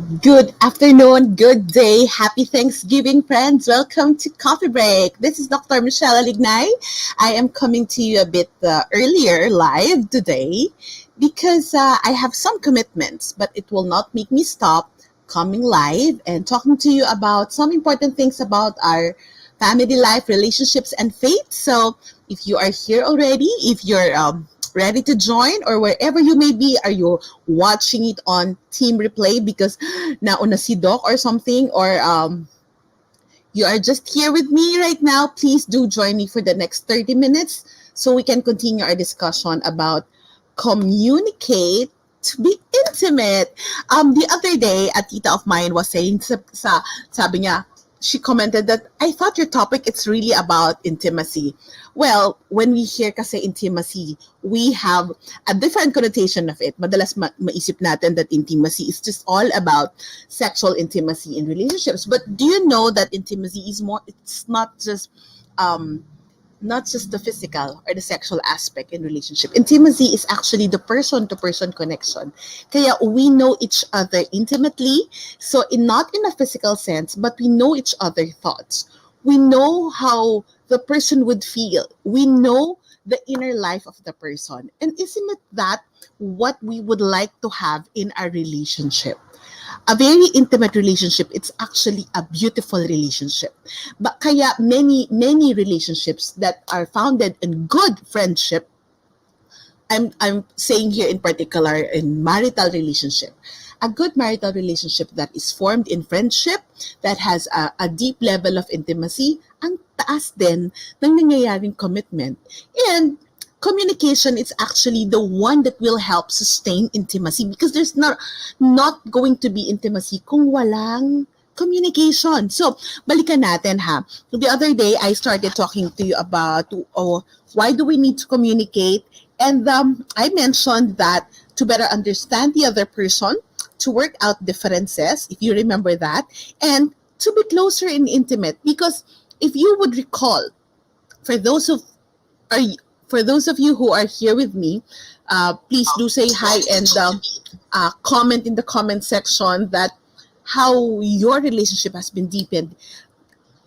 Good afternoon, good day, happy Thanksgiving, friends. Welcome to Coffee Break. This is Dr. Michele. I am coming to you a bit earlier live today because I have some commitments, but it will not make me stop coming live and talking to you about some important things about our family life, relationships, and faith. So if you are here already, if you're ready to join or wherever you may be, are you watching it on team replay because nauna si Doc or something, or you are just here with me right now, please do join me for the next 30 minutes so we can continue our discussion about communicate to be intimate. The other day, a tita of mine was saying, sabi niya, she commented that, I thought your topic it's really about intimacy. Well, when we hear kasi intimacy, we have a different connotation of it. Madalas maisip natin that intimacy is just all about sexual intimacy in relationships. But do you know that intimacy is more, it's not just the physical or the sexual aspect in relationship. Intimacy is actually the person-to-person connection. Kaya we know each other intimately, so not in a physical sense, but we know each other's thoughts. We know how the person would feel. We know the inner life of the person. And isn't it that what we would like to have in a relationship? A very intimate relationship, it's actually a beautiful relationship. But kaya many relationships that are founded in good friendship, I'm saying here in particular in marital relationship, a good marital relationship that is formed in friendship, that has a deep level of intimacy, ang taas din ng nangyayaring commitment. And communication is actually the one that will help sustain intimacy because there's not going to be intimacy kung walang communication. So, balikan natin ha. The other day, I started talking to you about why do we need to communicate? And I mentioned that to better understand the other person, to work out differences, if you remember that, and to be closer and intimate. Because if you would recall, for those of are for those of you who are here with me, please do say hi and comment in the comment section that how your relationship has been deepened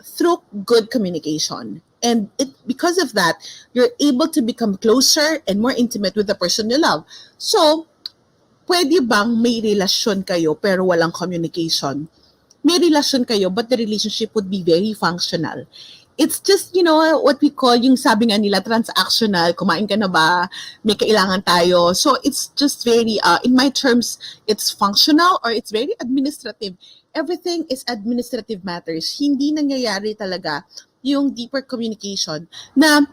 through good communication. And because of that, you're able to become closer and more intimate with the person you love. So, pwede bang may relasyon kayo pero walang communication? May relasyon kayo but the relationship would be very functional. It's just, what we call yung sabi nga nila, transactional. Kumain ka na ba? May kailangan tayo. So, it's just very, in my terms, it's functional or it's very administrative. Everything is administrative matters. Hindi nangyayari talaga yung deeper communication na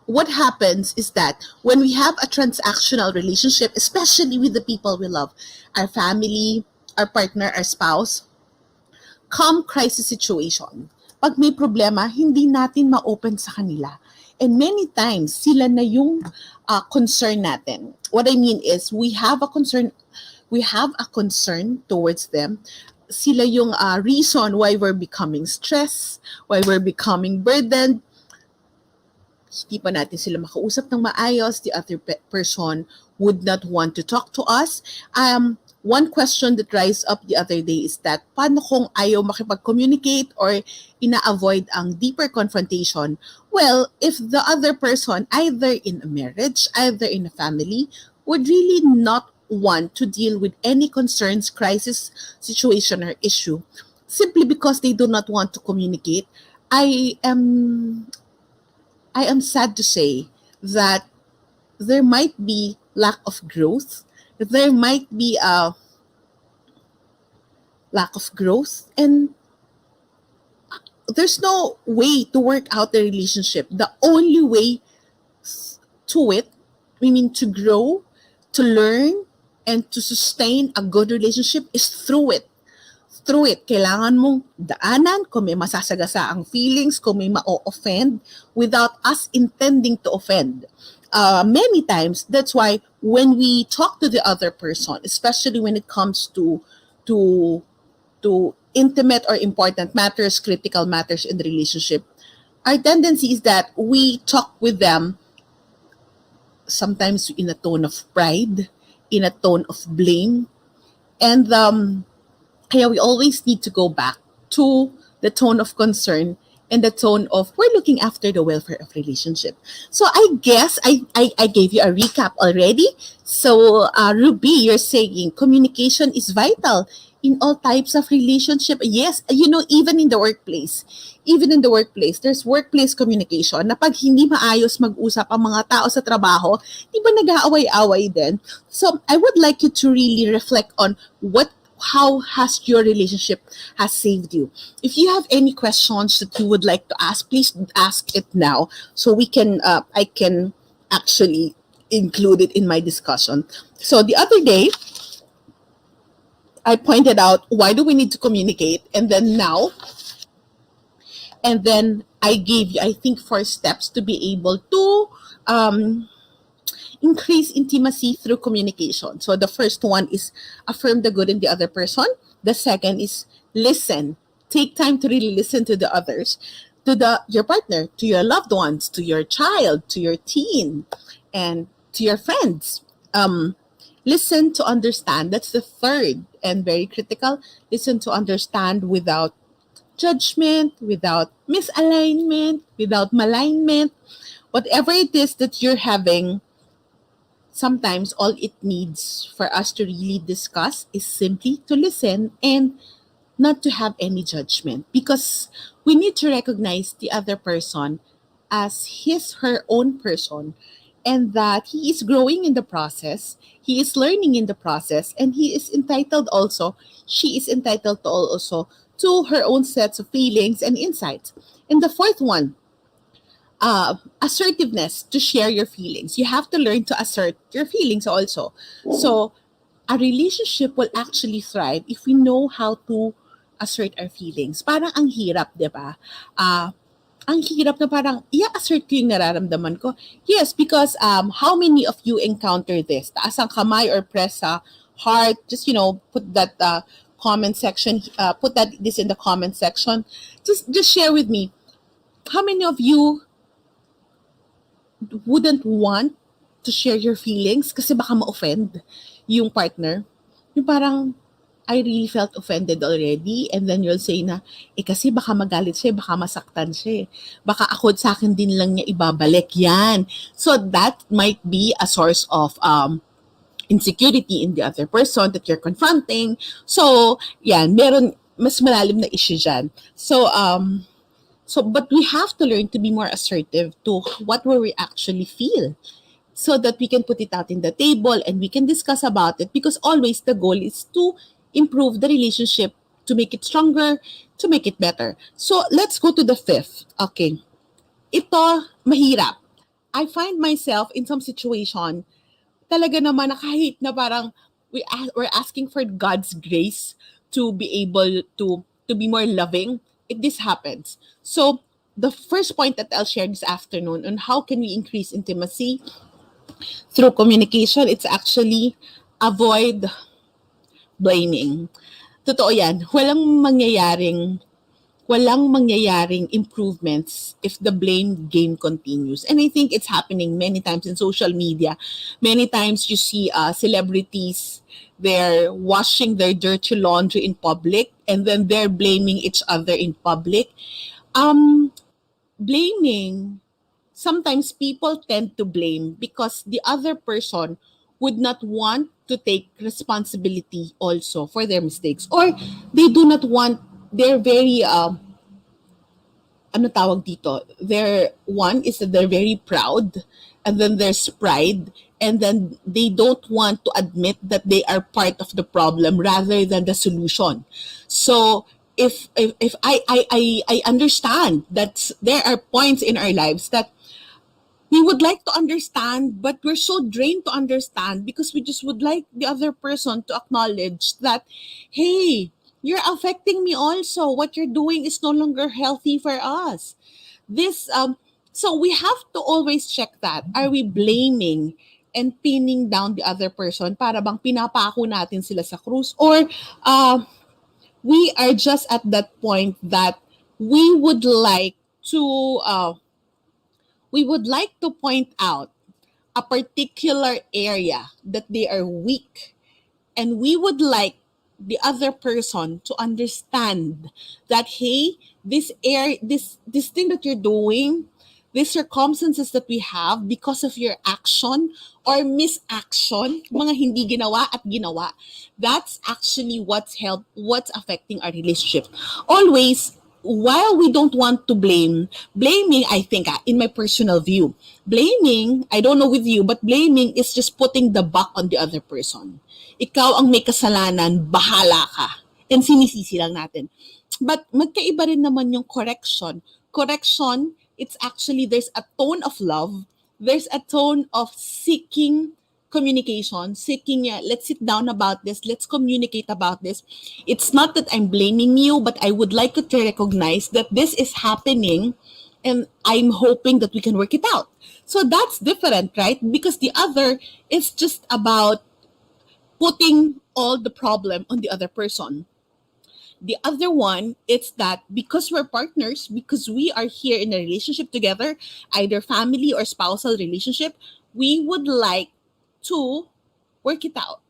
what happens is that when we have a transactional relationship, especially with the people we love, our family, our partner, our spouse, come crisis situation, pag may problema, hindi natin ma-open sa kanila. And many times, sila na yung concern natin. What I mean is, we have a concern towards them. Sila yung reason why we're becoming stressed, why we're becoming burdened. Hindi pa natin sila makausap ng maayos. The other person would not want to talk to us. One question that rise up the other day is that paano kung ayaw makipag-communicate or ina-avoid ang deeper confrontation? Well, if the other person, either in a marriage, either in a family, would really not want to deal with any concerns, crisis, situation, or issue, simply because they do not want to communicate, I am sad to say that there might be lack of growth. There might be a lack of growth, and there's no way to work out the relationship. The only way to it, to grow, to learn, and to sustain a good relationship is through it. Through it, kailangan mong daanan kung may masasagasa ang feelings, kung may ma-offend, without us intending to offend. Many times, that's why when we talk to the other person, especially when it comes to intimate or important matters, critical matters in the relationship, our tendency is that we talk with them sometimes in a tone of pride, in a tone of blame, and Kaya we always need to go back to the tone of concern and the tone of we're looking after the welfare of relationship. So I guess I gave you a recap already. So Ruby, you're saying communication is vital in all types of relationship. Yes, you know, even in the workplace. Even in the workplace, there's workplace communication na pag hindi maayos mag-usap ang mga tao sa trabaho, di ba nag-aaway-away din? So I would like you to really reflect on what how has your relationship has saved you. If you have any questions that you would like to ask, please ask it now so we can I can actually include it in my discussion. So the other day I pointed out why do we need to communicate, and then now, and then I gave you, I think, 4 steps to be able to um, increase intimacy through communication. So the first one is affirm the good in the other person. The second is listen. Take time to really listen to the others, to the your partner, to your loved ones, to your child, to your teen, and to your friends. Listen to understand. That's the third and very critical. Listen to understand without judgment, without misalignment, without malignment. Whatever it is that you're having, sometimes all it needs for us to really discuss is simply to listen and not to have any judgment, because we need to recognize the other person as his her own person, and that he is growing in the process, he is learning in the process, and he is entitled also, she is entitled to also to her own sets of feelings and insights. And the fourth one, assertiveness, to share your feelings. You have to learn to assert your feelings also. So a relationship will actually thrive if we know how to assert our feelings. Parang ang hirap, di ba? Ang hirap na parang, i-assert ko yung nararamdaman ko. Yes, because how many of you encounter this? Taas ang kamay or press sa heart. Just, you know, put that comment section, put that this in the comment section. Just share with me. How many of you wouldn't want to share your feelings kasi baka ma-offend yung partner? Yung parang, I really felt offended already, and then you'll say na, kasi baka magalit siya, baka masaktan siya. Baka ako sa akin din lang niya ibabalik yan. So that might be a source of insecurity in the other person that you're confronting. So, yan, meron mas malalim na issue dyan. So, but we have to learn to be more assertive to what we actually feel, so that we can put it out in the table and we can discuss about it, because always the goal is to improve the relationship, to make it stronger, to make it better. So, let's go to the fifth. Okay. Ito, mahirap. I find myself in some situation, talaga naman na kahit na parang we're asking for God's grace to be able to be more loving, this happens. So the first point that I'll share this afternoon on how can we increase intimacy through communication, it's actually avoid blaming. Totoo yan. Walang mangyayaring improvements if the blame game continues. And I think it's happening many times in social media. Many times you see celebrities, they're washing their dirty laundry in public and then they're blaming each other in public. Blaming, sometimes people tend to blame because the other person would not want to take responsibility also for their mistakes, or they do not want, they're very ano tawag dito, one is that they're very proud, and then there's pride, and then they don't want to admit that they are part of the problem rather than the solution. So if I understand that there are points in our lives that we would like to understand, but we're so drained to understand because we just would like the other person to acknowledge that, hey, you're affecting me also. What you're doing is no longer healthy for us. This, so we have to always check that. Are we blaming and pinning down the other person para bang pinapako natin sila sa krus? Or we are just at that point that we would like to uh, we would like to point out a particular area that they are weak, and we would like the other person to understand that, hey, this thing that you're doing, these circumstances that we have because of your action or misaction, mga hindi ginawa at ginawa, that's actually what's affecting our relationship. Always, while we don't want to blaming, I think, in my personal view, blaming, I don't know with you, but blaming is just putting the buck on the other person. Ikaw ang may kasalanan, bahala ka. And sinisisi lang natin. But magkaiba rin naman yung correction. Correction, it's actually, there's a tone of love, there's a tone of seeking communication, seeking, yeah, let's sit down about this, let's communicate about this. It's not that I'm blaming you, but I would like you to recognize that this is happening and I'm hoping that we can work it out. So that's different, right? Because the other is just about putting all the problem on the other person. The other one, it's that because we're partners, because we are here in a relationship together, either family or spousal relationship, we would like to work it out.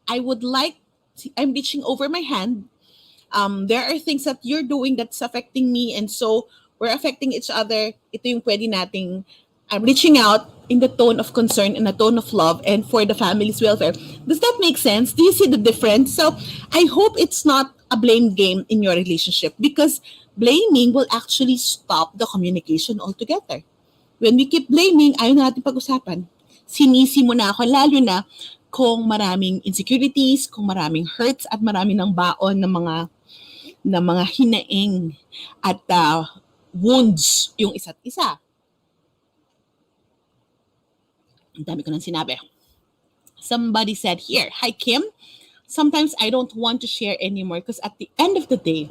I would like, I'm reaching over my hand. There are things that you're doing that's affecting me, and so we're affecting each other. Ito yung pwede nating, I'm reaching out in the tone of concern and a tone of love and for the family's welfare. Does that make sense? Do you see the difference? So I hope it's not a blame game in your relationship, because blaming will actually stop the communication altogether. When we keep blaming, ayaw na natin pag-usapan. Sinisi mo na ako, lalo na kung maraming insecurities, kung maraming hurts at maraming ng baon ng mga hinaing at wounds yung isa't isa. Ang dami ko nang sinabi. Somebody said here, hi Kim, sometimes I don't want to share anymore because at the end of the day,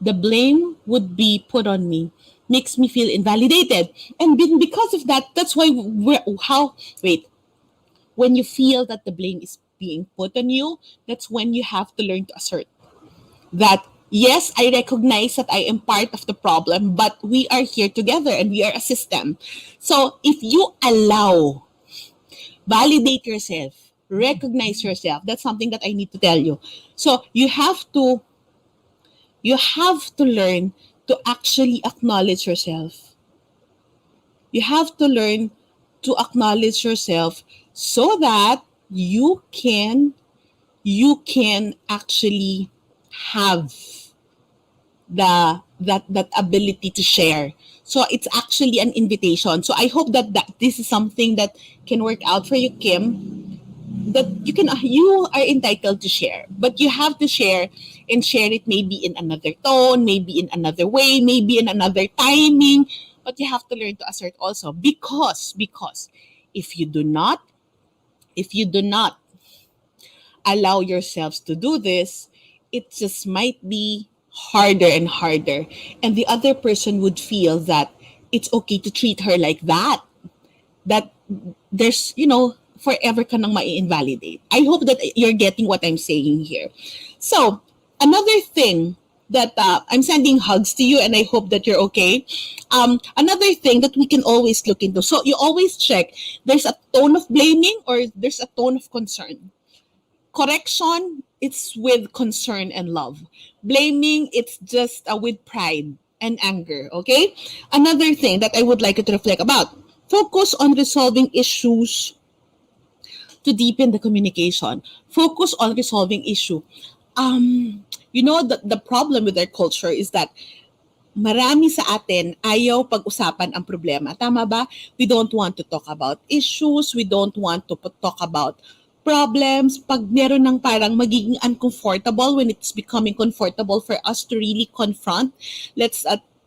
the blame would be put on me, makes me feel invalidated. And because of that, that's why when you feel that the blame is being put on you, that's when you have to learn to assert that, yes, I recognize that I am part of the problem, but we are here together and we are a system. So if you validate yourself, recognize yourself, that's something that I need to tell you. So you have to learn to actually acknowledge yourself. You have to learn to acknowledge yourself so that you can actually have that ability to share. So it's actually an invitation. So I hope that this is something that can work out for you, Kim, that you are entitled to share, but you have to share and share it maybe in another tone, maybe in another way, maybe in another timing, but you have to learn to assert also, because if you do not allow yourselves to do this, it just might be harder and harder, and the other person would feel that it's okay to treat her like that, that there's, forever ka nang mai-invalidate. I hope that you're getting what I'm saying here. So, another thing that I'm sending hugs to you, and I hope that you're okay. Another thing that we can always look into. So, you always check, there's a tone of blaming or there's a tone of concern. Correction, it's with concern and love. Blaming, it's just with pride and anger, okay? Another thing that I would like you to reflect about, focus on resolving issues to deepen the communication. Focus on resolving issue. The problem with our culture is that marami sa atin ayaw pag-usapan ang problema. Tama ba? We don't want to talk about issues. We don't want to talk about problems. Pag meron ng parang magiging uncomfortable, when it's becoming comfortable for us to really confront, let's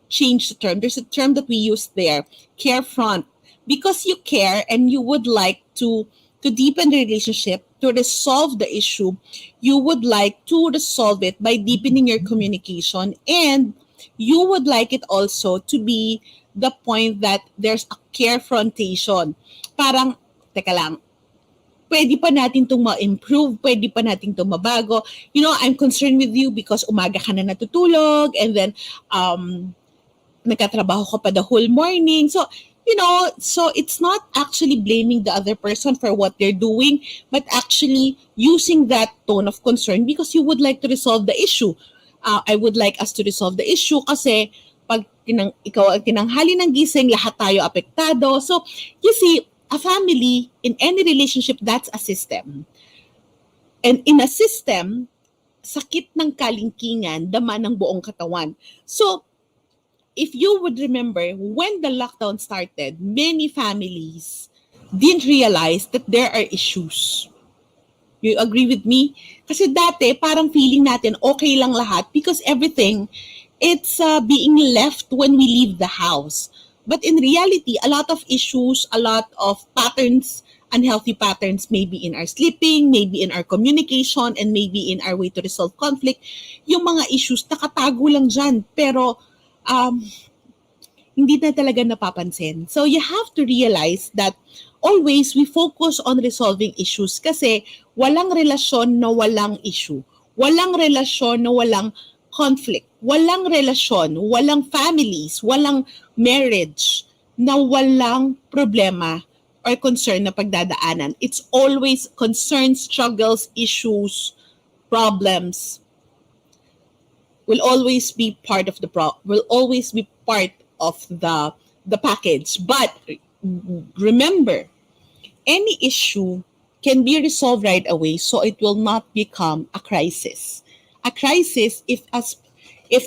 change the term. There's a term that we use there, care front. Because you care and you would like to deepen the relationship, to resolve the issue, you would like to resolve it by deepening your communication, and you would like it also to be the point that there's a carefrontation. Parang, teka lang, pwede pa natin itong ma-improve, pwede pa natin itong mabago. I'm concerned with you because umaga ka na natutulog, and then nagkatrabaho ka pa the whole morning. So, So it's not actually blaming the other person for what they're doing, but actually using that tone of concern because you would like to resolve the issue. I would like us to resolve the issue kasi pag ikaw ang tinanghali ng gising, lahat tayo apektado. So, you see, a family, in any relationship, that's a system. And in a system, sakit ng kalingkingan, dama ng buong katawan. So, if you would remember, when the lockdown started, many families didn't realize that there are issues. You agree with me? Kasi dati, parang feeling natin okay lang lahat because everything, it's being left when we leave the house. But in reality, a lot of issues, a lot of patterns, unhealthy patterns, maybe in our sleeping, maybe in our communication, and maybe in our way to resolve conflict, yung mga issues, nakatago lang dyan. Pero, um, hindi na talaga napapansin. So you have to realize that always we focus on resolving issues kasi walang relasyon na walang issue. Walang relasyon na walang conflict. Walang relasyon, walang families, walang marriage na walang problema or concern na pagdadaanan. It's always concerns, struggles, issues, problems will always be part of the package. But remember, any issue can be resolved right away so it will not become a crisis. A crisis, if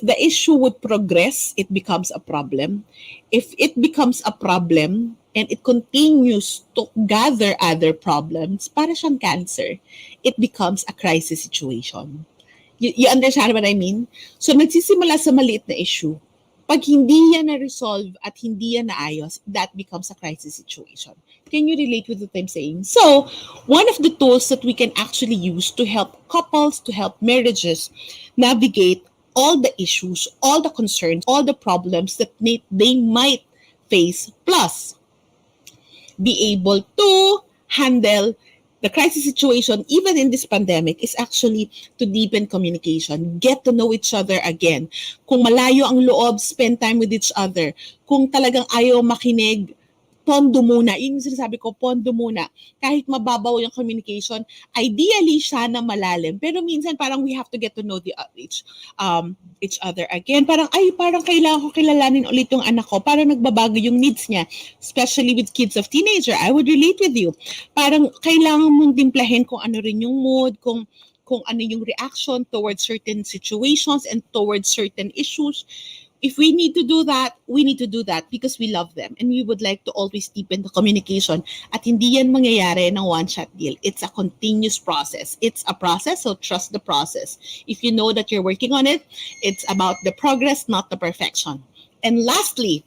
the issue would progress, it becomes a problem. If it becomes a problem and it continues to gather other problems, para siyang cancer, it becomes a crisis situation. You understand what I mean? So, nagsisimula sa maliit na issue. Pag hindi yan na-resolve at hindi yan naayos, that becomes a crisis situation. Can you relate with what I'm saying? So, one of the tools that we can actually use to help couples, to help marriages navigate all the issues, all the concerns, all the problems that they might face, plus be able to handle the crisis situation, even in this pandemic, is actually to deepen communication, get to know each other again. Kung malayo ang loob, spend time with each other. Kung talagang ayaw makinig, pondo muna. Yun yung sinasabi ko, pondo muna. Kahit mababaw yung communication, ideally siya na malalim. Pero minsan parang we have to get to know each other again. Parang kailangan ko kilalanin ulit yung anak ko. Parang nagbabago yung needs niya. Especially with kids of teenager. I would relate with you. Parang kailangan mong timplahin kung ano rin yung mood, kung ano yung reaction towards certain situations and towards certain issues. If we need to do that, we need to do that because we love them and we would like to always deepen the communication. At hindi yan mangyayari ng one-shot deal. It's a continuous process. It's a process, so trust the process. If you know that you're working on it, it's about the progress, not the perfection. And lastly,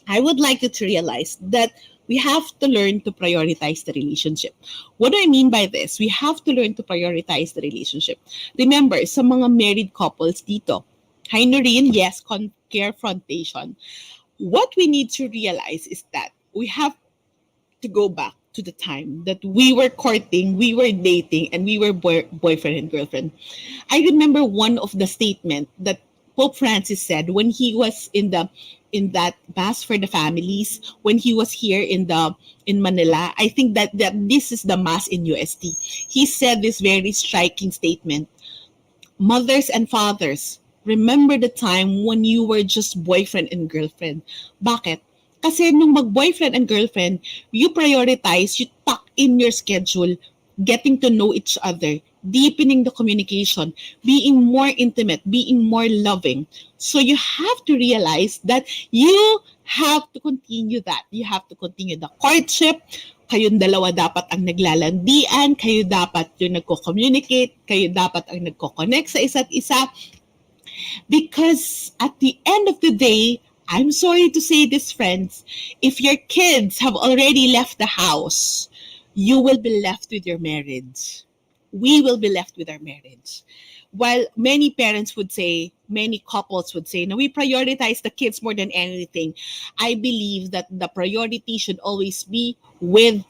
I would like you to realize that we have to learn to prioritize the relationship. What do I mean by this? We have to learn to prioritize the relationship. Remember, sa mga married couples dito, hi Noreen, yes, confrontation. What we need to realize is that we have to go back to the time that we were courting, we were dating, and we were boyfriend and girlfriend. I remember one of the statement that Pope Francis said when he was in that mass for the families when he was here in Manila. I think that this is the mass in UST. He said this very striking statement. Mothers and fathers, remember the time when you were just boyfriend and girlfriend. Bakit? Kasi nung mag-boyfriend and girlfriend, you prioritize, you tuck in your schedule, getting to know each other, deepening the communication, being more intimate, being more loving. So you have to realize that you have to continue that. You have to continue the courtship. Kayong dalawa dapat ang naglalandian, kayo dapat yung nagko-communicate, kayo dapat ang nagko-connect sa isa't isa. Because at the end of the day, I'm sorry to say this, friends, if your kids have already left the house, you will be left with your marriage. We will be left with our marriage. While many parents would say, many couples would say, no, we prioritize the kids more than anything. I believe that the priority should always be with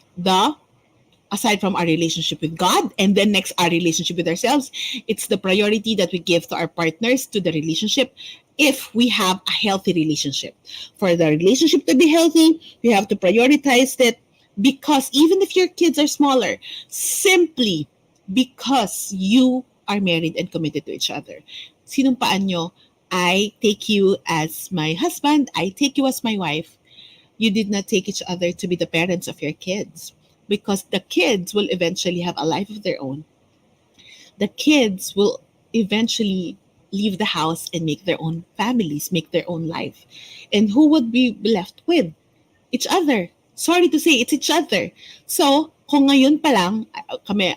aside from our relationship with God, and then next our relationship with ourselves, it's the priority that we give to our partners, to the relationship, if we have a healthy relationship. For the relationship to be healthy, we have to prioritize it because even if your kids are smaller, simply because you are married and committed to each other. Sinumpaan nyo, I take you as my husband, I take you as my wife. You did not take each other to be the parents of your kids because the kids will eventually have a life of their own. The kids will eventually leave the house and make their own families, make their own life. And who would be left with? Each other. Sorry to say, it's each other. So, kung ngayon pa lang, kami,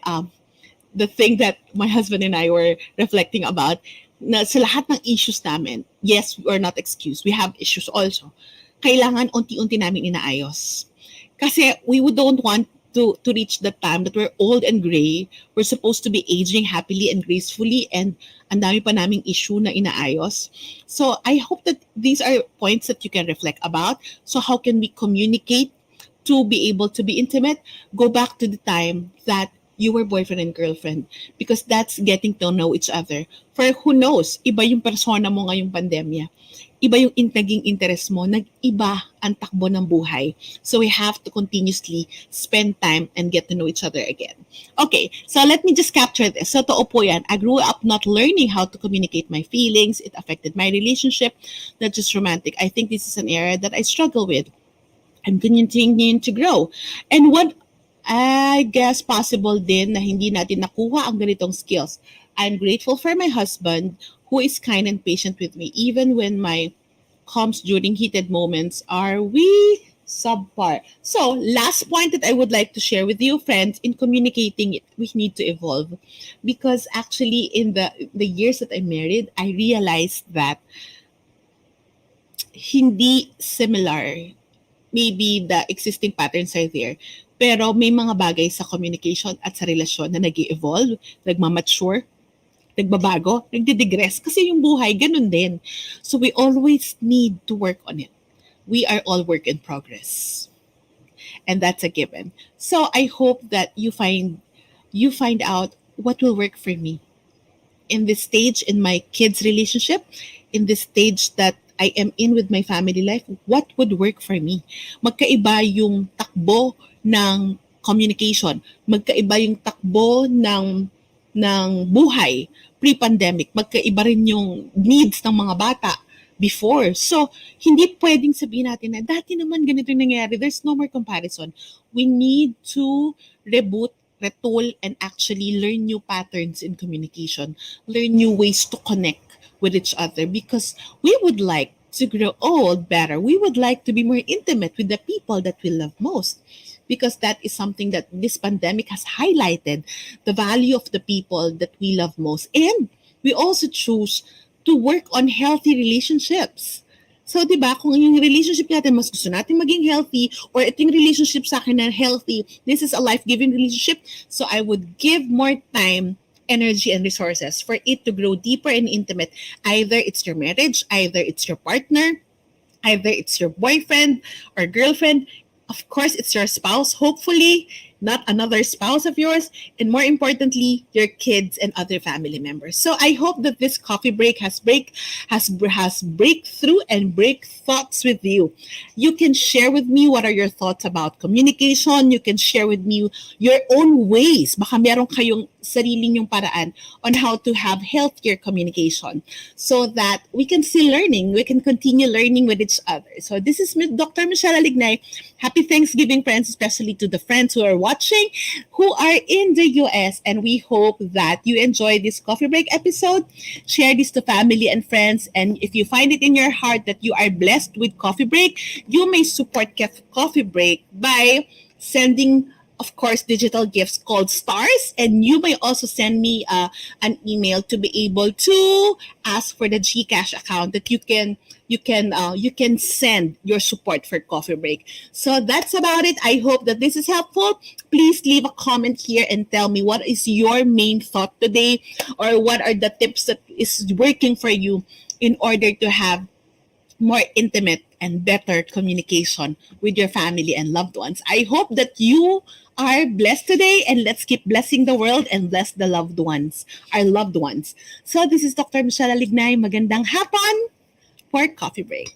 the thing that my husband and I were reflecting about, na sa lahat ng issues namin, yes, we are not excused. We have issues also. Kailangan unti-unti namin inaayos. Kasi we don't want to reach the time that we're old and gray. We're supposed to be aging happily and gracefully and ang dami pa naming issue na inaayos. So I hope that these are points that you can reflect about. So how can we communicate to be able to be intimate? Go back to the time that you were boyfriend and girlfriend because that's getting to know each other. For who knows, iba yung persona mo ngayong pandemya. Iba yung naging interest mo, nag-iba ang takbo ng buhay. So we have to continuously spend time and get to know each other again. Okay, so let me just capture this. So totoo po yan. I grew up not learning how to communicate my feelings. It affected my relationship, not just romantic. I think this is an area that I struggle with. I'm continuing to grow. And what I guess possible din na hindi natin nakuha ang ganitong skills. I'm grateful for my husband who is kind and patient with me even when my comms during heated moments are we subpar. So, last point that I would like to share with you, friends, in communicating it, we need to evolve. Because actually, in the years that I'm married, I realized that hindi similar. Maybe the existing patterns are there. Pero may mga bagay sa communication at sa relasyon na nag-evolve, nagmamature, nagbabago, nagdidigress. Kasi yung buhay, ganun din. So we always need to work on it. We are all work in progress. And that's a given. So I hope that you find out what will work for me in this stage in my kids' relationship, in this stage that I am in with my family life, what would work for me? Magkaiba yung takbo ng communication, magkaiba yung takbo ng buhay pre-pandemic, magkaiba rin yung needs ng mga bata before. So, hindi pwedeng sabihin natin na dati naman ganito yung nangyayari. There's no more comparison. We need to reboot, retool, and actually learn new patterns in communication, learn new ways to connect with each other because we would like to grow old better. We would like to be more intimate with the people that we love most because that is something that this pandemic has highlighted the value of the people that we love most. And we also choose to work on healthy relationships. So, di ba, kung yung relationship natin, mas gusto natin maging healthy, or ito yung relationship sa akin na healthy, this is a life-giving relationship, so I would give more time, energy, and resources for it to grow deeper and intimate. Either it's your marriage, either it's your partner, either it's your boyfriend or girlfriend. Of course, it's your spouse, hopefully, not another spouse of yours, and more importantly, your kids and other family members. So I hope that this coffee break has breakthrough and break thoughts with you. You can share with me what are your thoughts about communication. You can share with me your own ways. Baka meron kayong sariling yung paraan on how to have healthier communication so that we can still learning, we can continue learning with each other. So this is Dr. Michele Lignay. Happy Thanksgiving, friends, especially to the friends who are watching, who are in the US, and we hope that you enjoy this coffee break episode. Share this to family and friends, and if you find it in your heart that you are blessed with coffee break, you may support coffee break by sending, of course, digital gifts called stars, and you may also send me an email to be able to ask for the Gcash account that you can send your support for coffee break. So that's about it. I hope that this is helpful. Please leave a comment here and tell me what is your main thought today, or what are the tips that is working for you in order to have more intimate and better communication with your family and loved ones. I hope that you are blessed today, and let's keep blessing the world and bless the loved ones, our loved ones. So this is Dr. Michele Lignay. Magandang hapon! for coffee break.